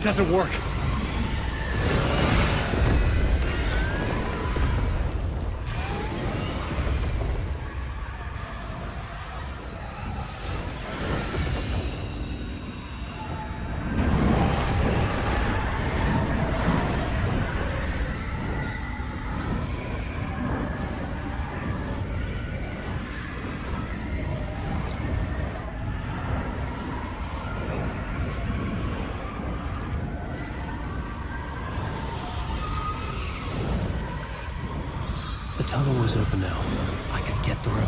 doesn't work. The tunnel was open now. I could get through.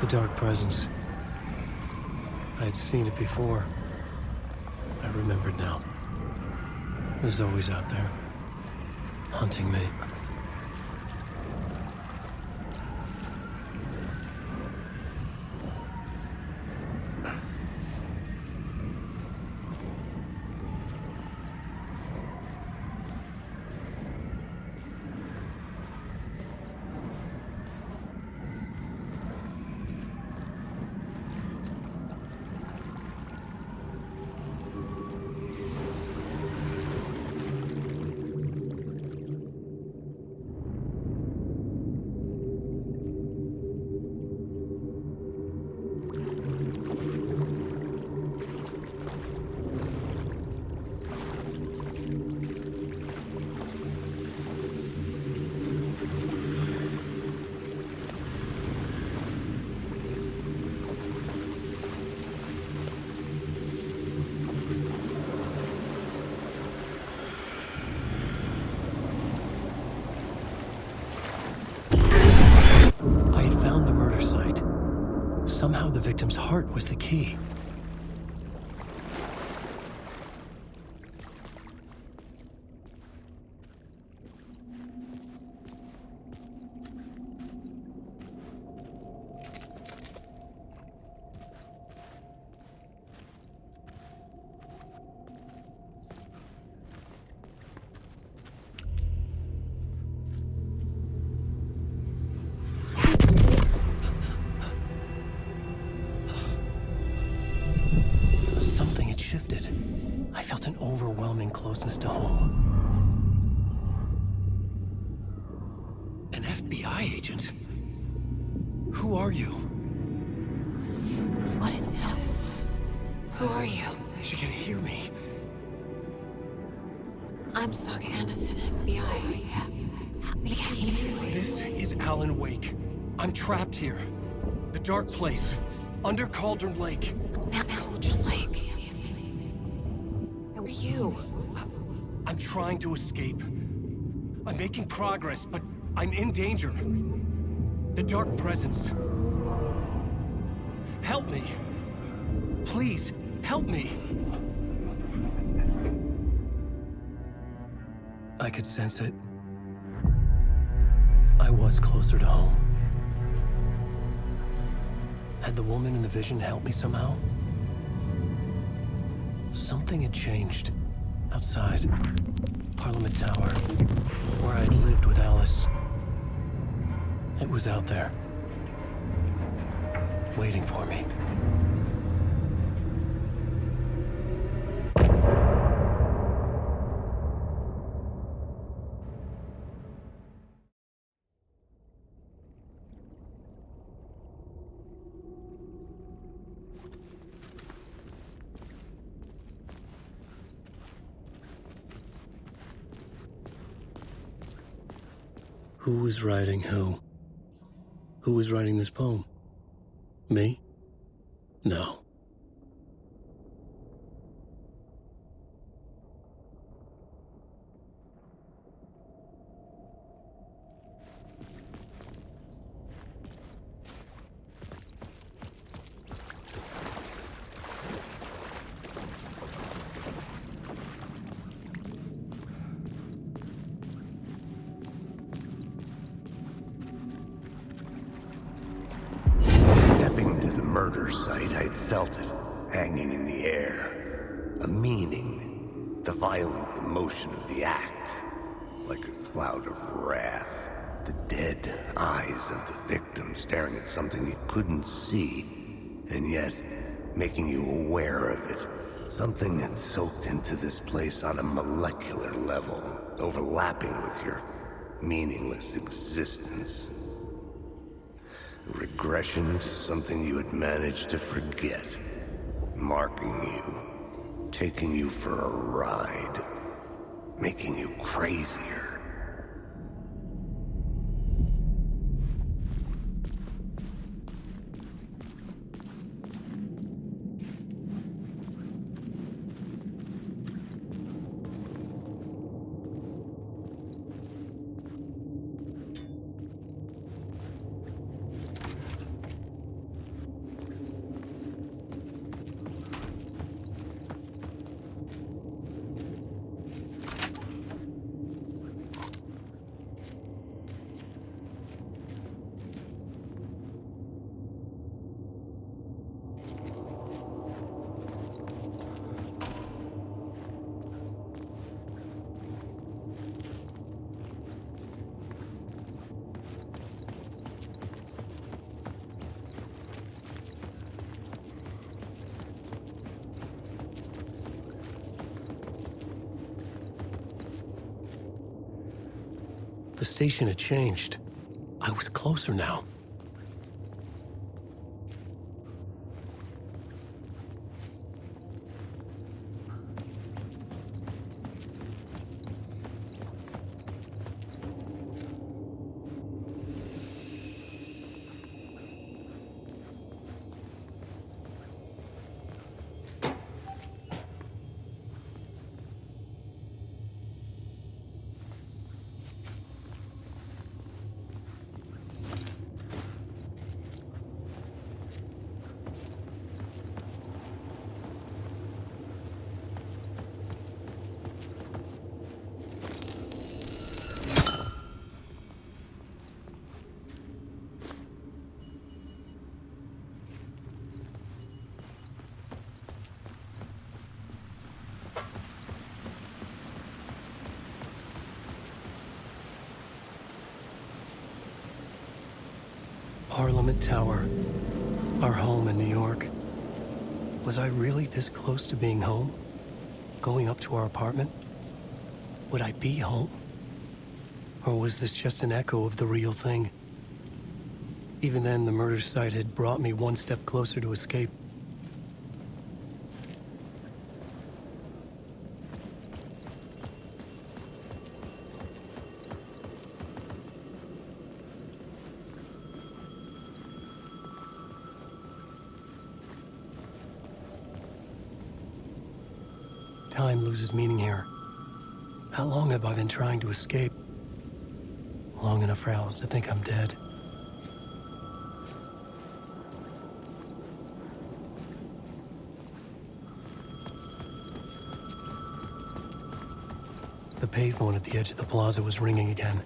The dark presence. I had seen it before. I remembered now. It was always out there, hunting me. Somehow the victim's heart was the key. I felt an overwhelming closeness to home. An FBI agent? Who are you? What is this? Who are you? She can hear me. I'm Sagii Anderson, FBI. Help me get you. This is Alana Wake'a. I'm trapped here. The dark place. Under Cauldron Lake. At Cauldron Lake. Who are you? I'm trying to escape. I'm making progress, but I'm in danger. The dark presence. Help me. Please, help me. I could sense it. I was closer to home. Had the woman in the vision helped me somehow? Something had changed. Outside. Parliament Tower. Where I'd lived with Alice. It was out there. Waiting for me. Who was writing who? Who was writing this poem? Me? No. murder site, I'd felt it, hanging in the air. A meaning, the violent emotion of the act, like a cloud of wrath. The dead eyes of the victim staring at something you couldn't see, and yet making you aware of it. Something that soaked into this place on a molecular level, overlapping with your meaningless existence. Regression to something you had managed to forget, marking you, taking you for a ride, making you crazier. The station had changed. I was closer now. Parliament Tower, our home in New York. Was I really this close to being home? Going up to our apartment? Would I be home? Or was this just an echo of the real thing? Even then, the murder site had brought me one step closer to escape. Time loses meaning here. How long have I been trying to escape? Long enough for Alice to think I'm dead. The payphone at the edge of the plaza was ringing again.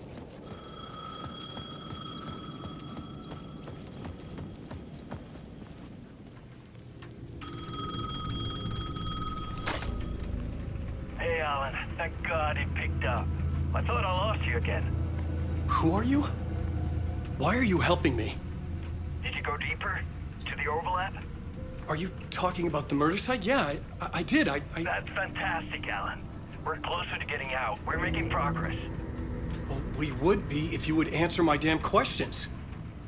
Hey, Alan. Thank God it picked up. I thought I lost you again. Who are you? Why are you helping me? Did you go deeper? To the overlap? Are you talking about the murder site? Yeah, I did. That's fantastic, Alan. We're closer to getting out. We're making progress. Well, we would be if you would answer my damn questions.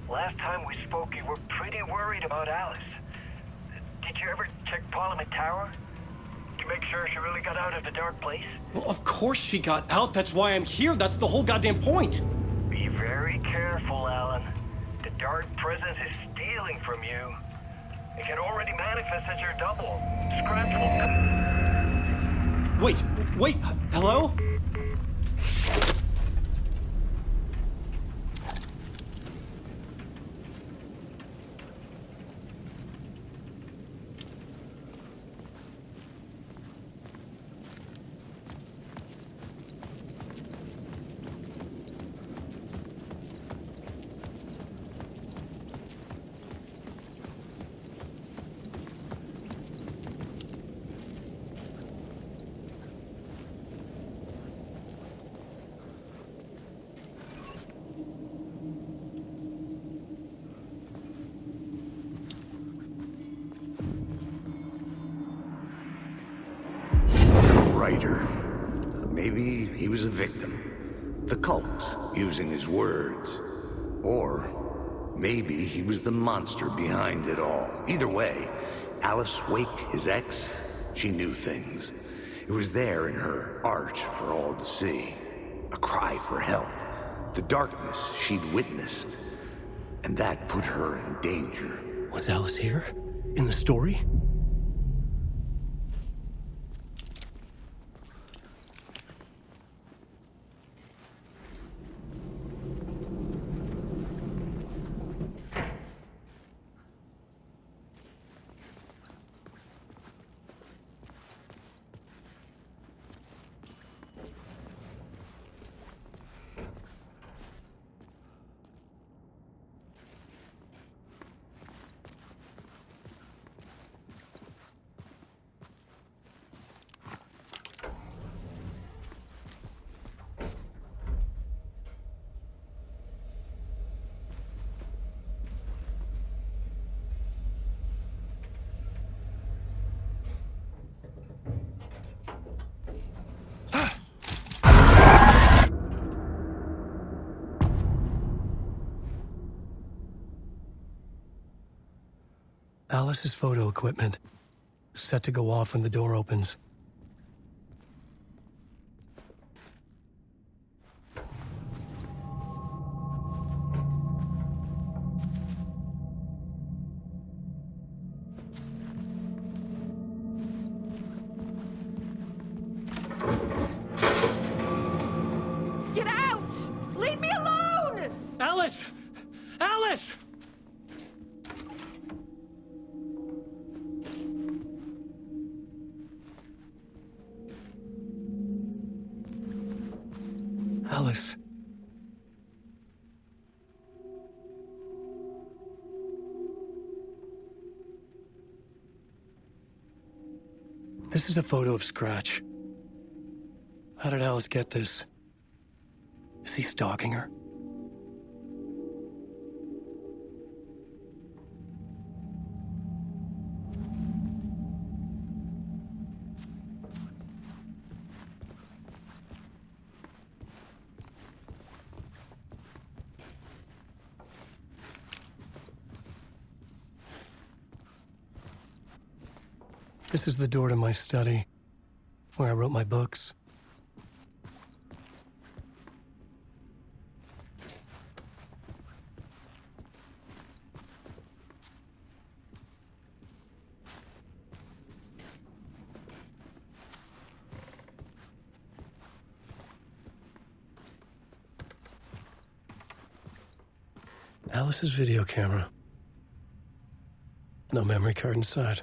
Last time we spoke, you were pretty worried about Alice. Did you ever check Parliament Tower? To make sure she really got out of the dark place? Well, of course she got out. That's why I'm here. That's the whole goddamn point. Be very careful, Alan. The dark presence is stealing from you. It can already manifest as your double. Scratch will... Wait, hello? traitor. Maybe he was a victim. The cult, using his words. Or maybe he was the monster behind it all. Either way, Alice Wake, his ex, she knew things. It was there in her art for all to see. A cry for help. The darkness she'd witnessed. And that put her in danger. Was Alice here? In the story? Alice's photo equipment, set to go off when the door opens. Get out! Leave me alone! Alice! Alice! Alice. This is a photo of Scratch. How did Alice get this? Is he stalking her? This is the door to my study, where I wrote my books. Alice's video camera. No memory card inside.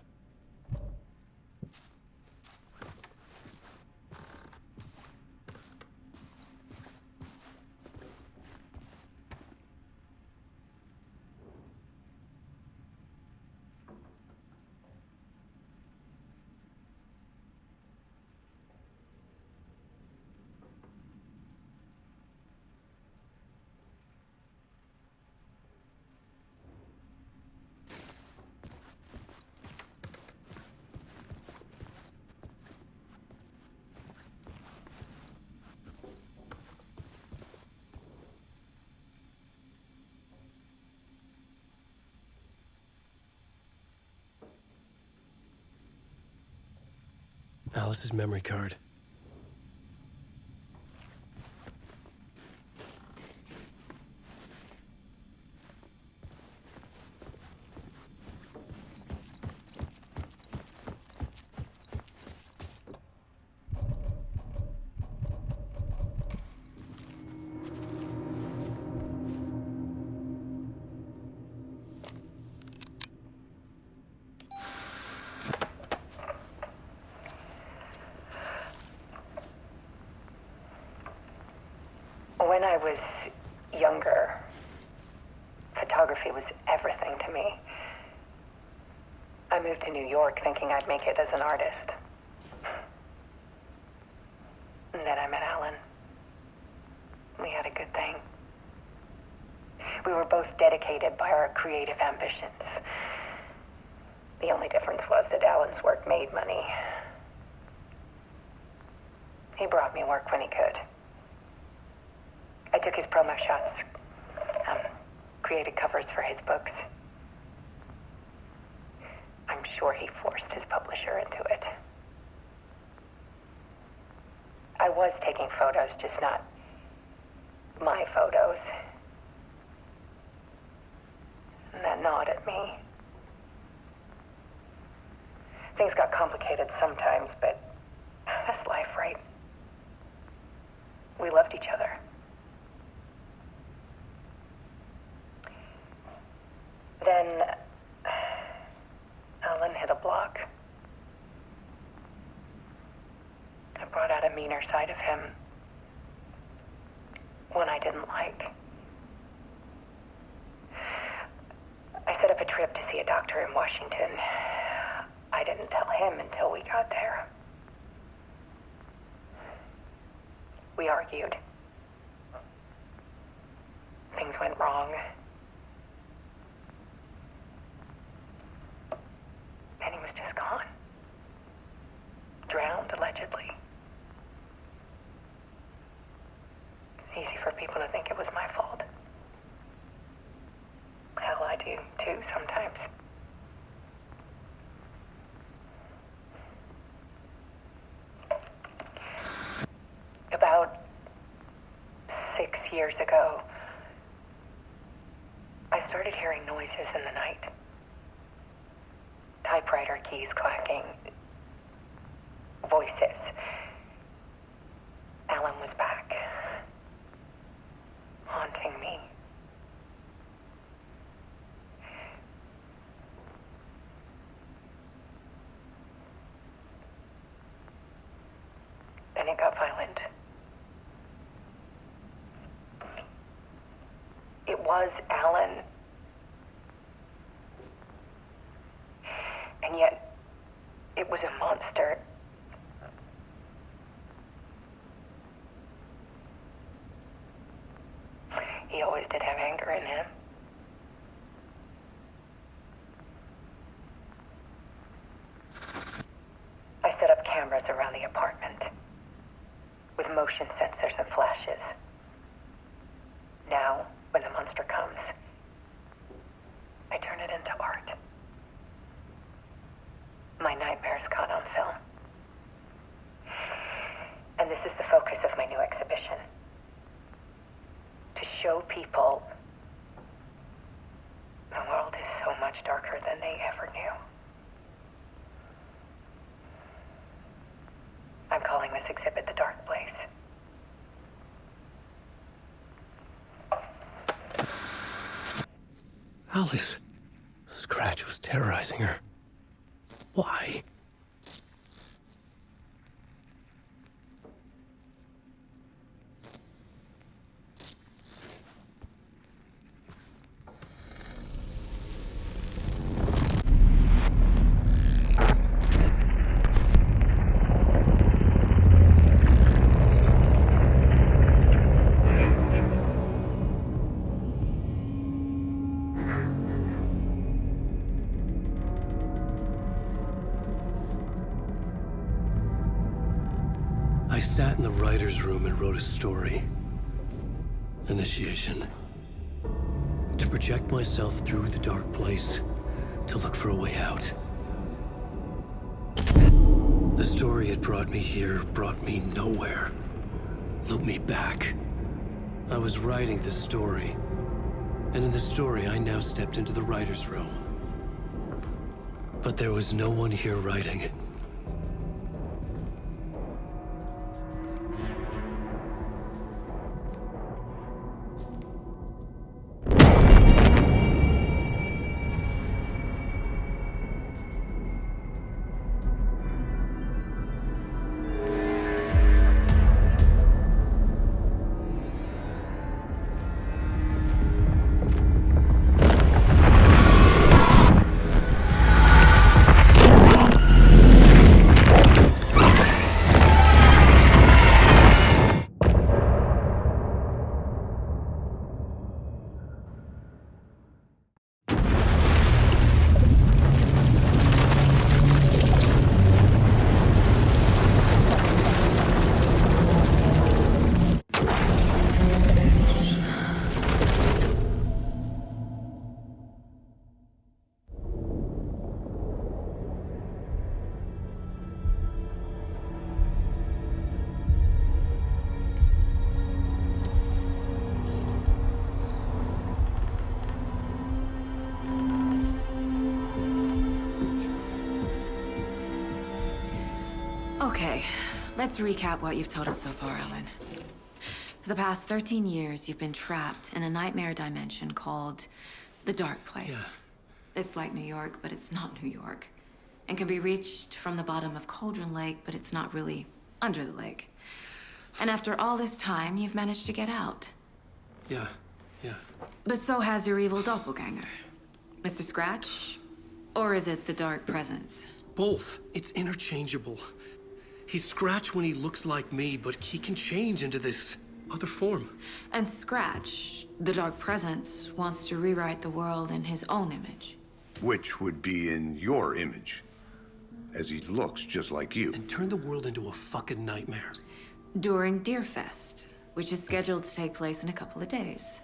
Alice's memory card. When I was younger, photography was everything to me. I moved to New York thinking I'd make it as an artist. And then I met Alan. We had a good thing. We were both dedicated by our creative ambitions. The only difference was that Alan's work made money. He brought me work when he could. I took his promo shots, created covers for his books. I'm sure he forced his publisher into it. I was taking photos, just not my photos. And that gnawed at me. Things got complicated sometimes, but that's life, right? We loved each other. Then Alan hit a block. I brought out a meaner side of him. One I didn't like. I set up a trip to see a doctor in Washington. I didn't tell him until we got there. We argued. Things went wrong. And he was just gone. Drowned, allegedly. It's easy for people to think it was my fault. Hell, I do too sometimes. About 6 years ago, I started hearing noises in the night. Typewriter keys clacking. Voices. Alan was back. Haunting me. Then it got violent. It was Alan. And yet, it was a monster. He always did have anger in him. I set up cameras around the apartment with motion sensors and flashes. Now, when the monster comes, I turn it into art. My nightmares caught on film. And this is the focus of my new exhibition. To show people the world is so much darker than they ever knew. I'm calling this exhibit The Dark Place. Alice. Scratch was terrorizing her. Why? I sat in the writer's room and wrote a story. Initiation. To project myself through the dark place, to look for a way out. The story had brought me here, brought me nowhere. Looped me back. I was writing the story. And in the story, I now stepped into the writer's room. But there was no one here writing it. Okay, let's recap what you've told us so far, Alan. For the past 13 years, you've been trapped in a nightmare dimension called the Dark Place. Yeah. It's like New York, but it's not New York. And can be reached from the bottom of Cauldron Lake, but it's not really under the lake. And after all this time, you've managed to get out. Yeah. But so has your evil doppelganger. Mr. Scratch? Or is it the Dark Presence? Both. It's interchangeable. He's Scratch when he looks like me, but he can change into this other form. And Scratch, the Dark Presence, wants to rewrite the world in his own image. Which would be in your image, as he looks just like you. And turn the world into a fucking nightmare. During Deerfest, which is scheduled to take place in a couple of days.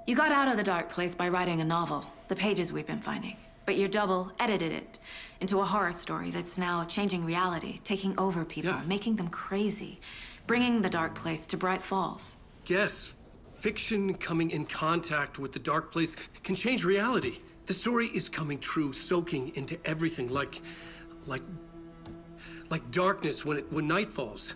You got out of the Dark Place by writing a novel, the pages we've been finding. But your double edited it into a horror story that's now changing reality, taking over people, making them crazy, bringing the Dark Place to Bright Falls. Yes, fiction coming in contact with the Dark Place can change reality. The story is coming true, soaking into everything, like darkness when night falls.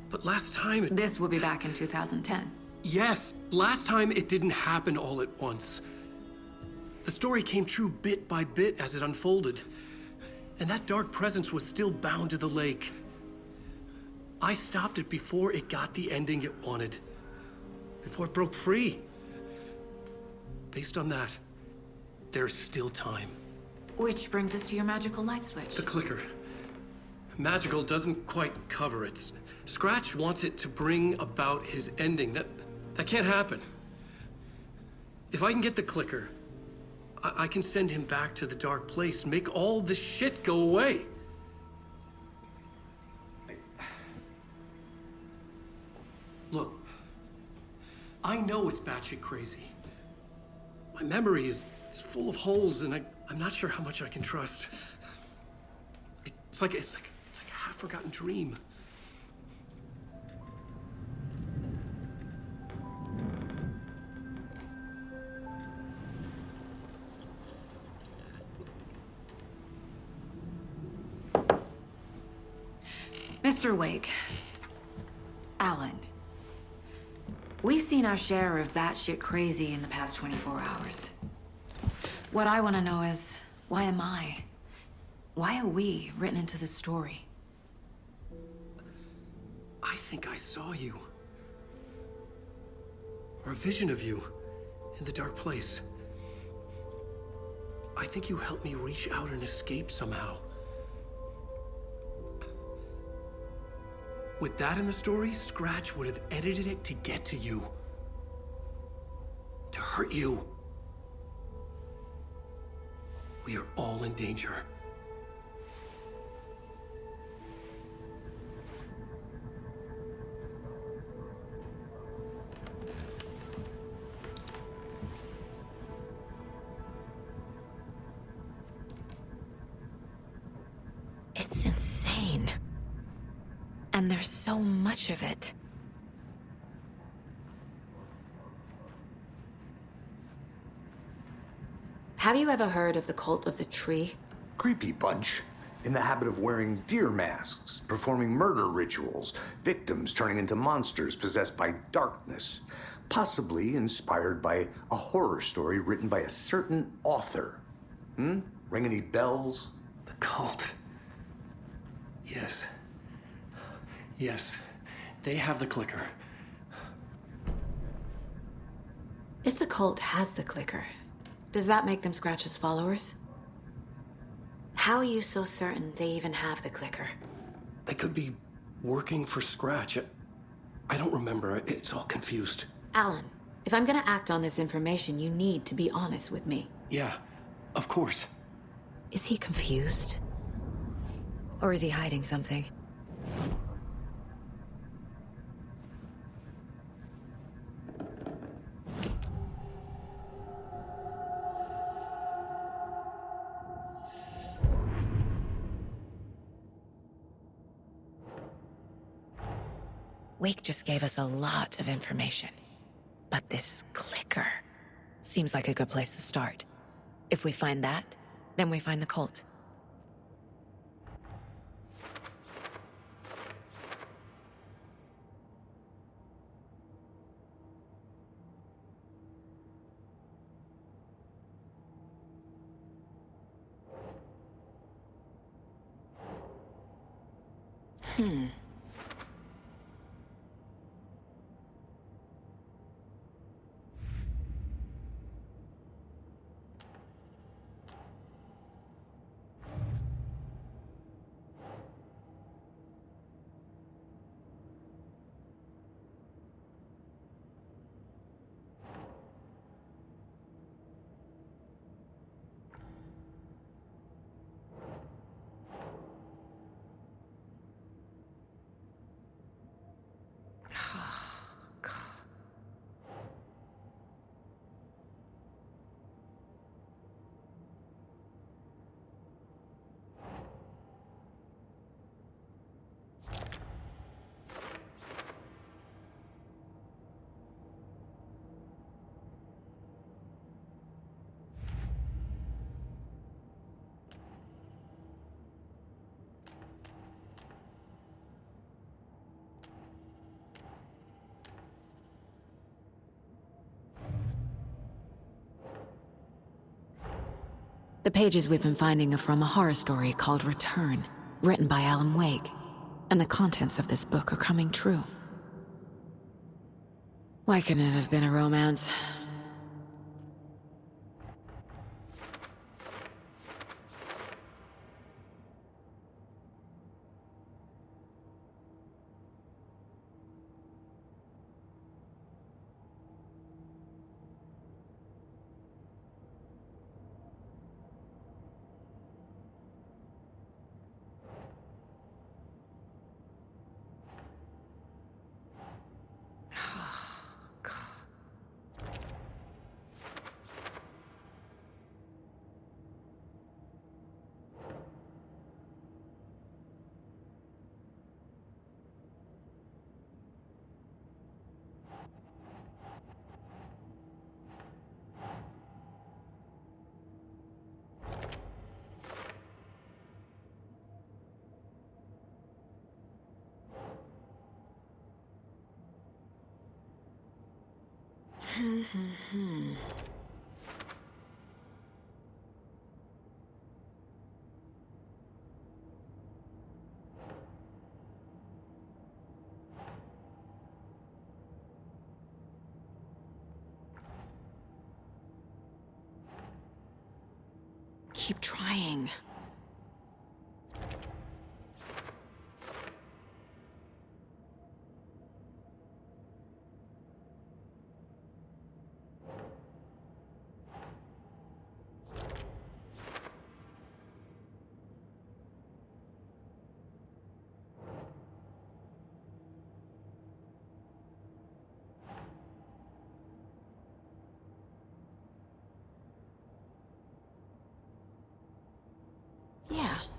But last time This will be back in 2010. Yes, last time it didn't happen all at once. The story came true bit by bit as it unfolded. And that dark presence was still bound to the lake. I stopped it before it got the ending it wanted. Before it broke free. Based on that, there's still time. Which brings us to your magical light switch. The clicker. Magical doesn't quite cover it. Scratch wants it to bring about his ending. That can't happen. If I can get the clicker, I can send him back to the Dark Place, make all this shit go away. Look, I know it's batshit crazy. My memory is full of holes, and I'm not sure how much I can trust. It's like a half-forgotten dream. Mr. Wake, Alan, we've seen our share of batshit crazy in the past 24 hours. What I want to know is, why am I? Why are we written into the story? I think I saw you. Or a vision of you in the Dark Place. I think you helped me reach out and escape somehow. With that in the story, Scratch would have edited it to get to you. To hurt you. We are all in danger. It's insane. And there's so much of it. Have you ever heard of the cult of the tree? Creepy bunch. In the habit of wearing deer masks, performing murder rituals, victims turning into monsters possessed by darkness. Possibly inspired by a horror story written by a certain author. Ring any bells? The cult. Yes. Yes. They have the clicker. If the cult has the clicker, does that make them Scratch's followers? How are you so certain they even have the clicker? They could be working for Scratch. I don't remember. It's all confused. Alan, if I'm gonna act on this information, you need to be honest with me. Yeah, of course. Is he confused? Or is he hiding something? Wake just gave us a lot of information. But this clicker seems like a good place to start. If we find that, then we find the cult. The pages we've been finding are from a horror story called Return, written by Alana Wake'a, and the contents of this book are coming true. Why couldn't it have been a romance? Keep trying.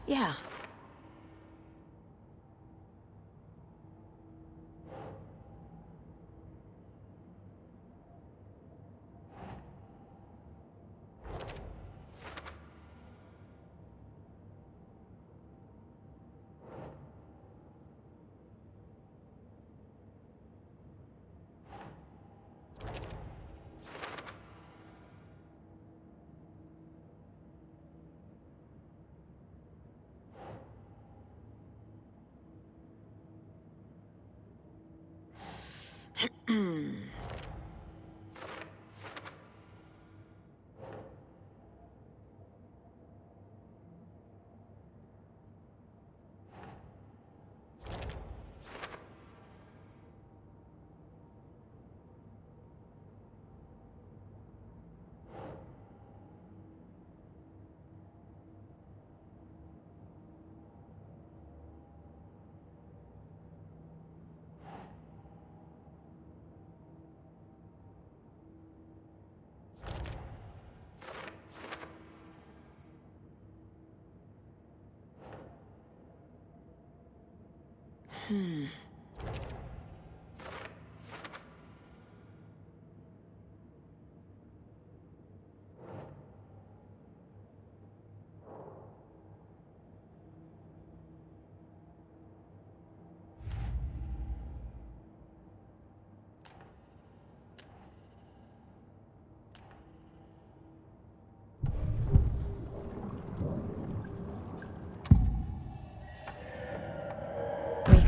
Yeah.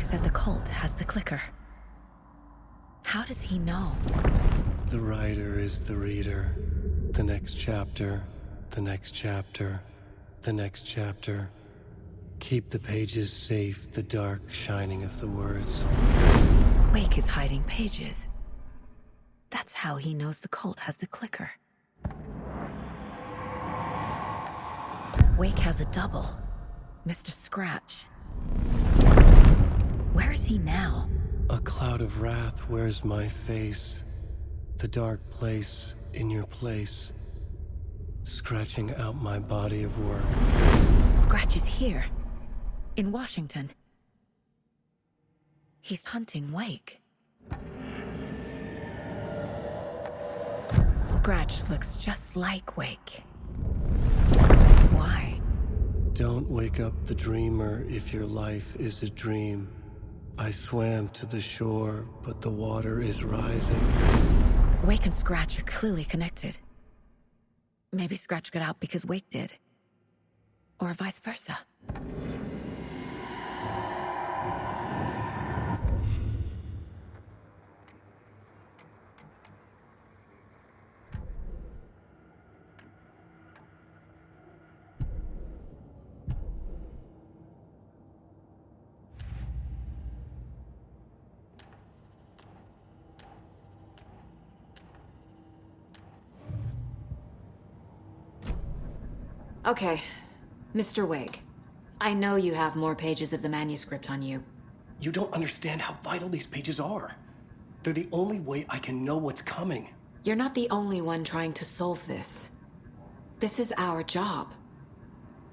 said the cult has the clicker. How does he know? The writer is the reader. The next chapter, the next chapter, the next chapter. Keep the pages safe, the dark shining of the words. Wake is hiding pages. That's how he knows the cult has the clicker. Wake has a double, Mr. Scratch. Where is he now? A cloud of wrath wears my face. The dark place in your place. Scratching out my body of work. Scratch is here, in Washington. He's hunting Wake. Scratch looks just like Wake. Why? Don't wake up the dreamer if your life is a dream. I swam to the shore, but the water is rising. Wake and Scratch are clearly connected. Maybe Scratch got out because Wake did. Or vice versa. Okay, Mr. Wake. I know you have more pages of the manuscript on you. You don't understand how vital these pages are. They're the only way I can know what's coming. You're not the only one trying to solve this. This is our job.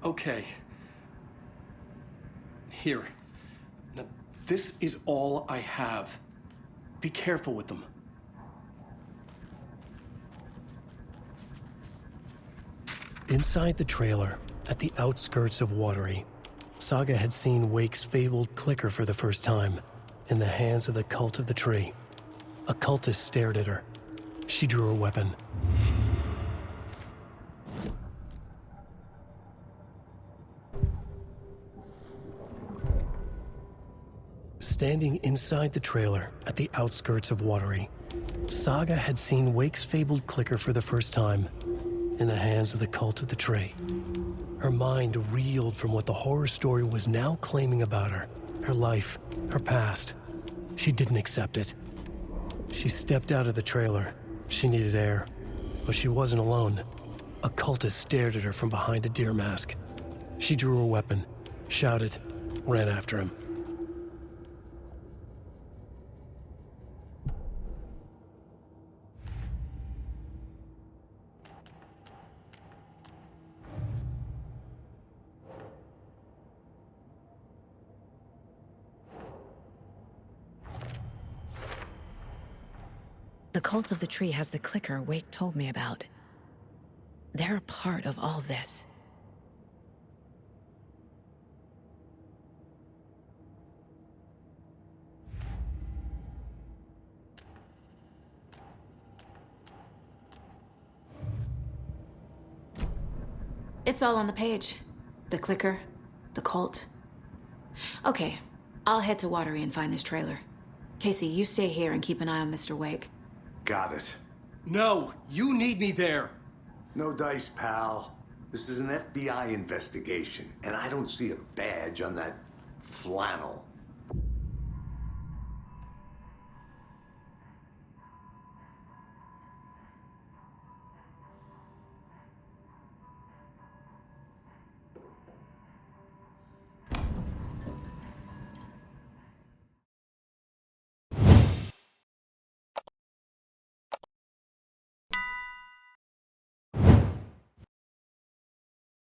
Okay. Here. Now, this is all I have. Be careful with them. Inside the trailer, at the outskirts of Watery, Saga had seen Wake's fabled clicker for the first time, in the hands of the cult of the tree. A cultist stared at her. She drew her weapon. Standing inside the trailer, at the outskirts of Watery, Saga had seen Wake's fabled clicker for the first time, in the hands of the cult of the tree. Her mind reeled from what the horror story was now claiming about her. Her life, her past. She didn't accept it. She stepped out of the trailer. She needed air. But she wasn't alone. A cultist stared at her from behind a deer mask. She drew her weapon, shouted, ran after him. The cult of the tree has the clicker Wake told me about. They're a part of all this. It's all on the page. The clicker, the cult. Okay, I'll head to Watery and find this trailer. Casey, you stay here and keep an eye on Mr. Wake. Got it. No, you need me there. No dice, pal. This is an FBI investigation, and I don't see a badge on that flannel.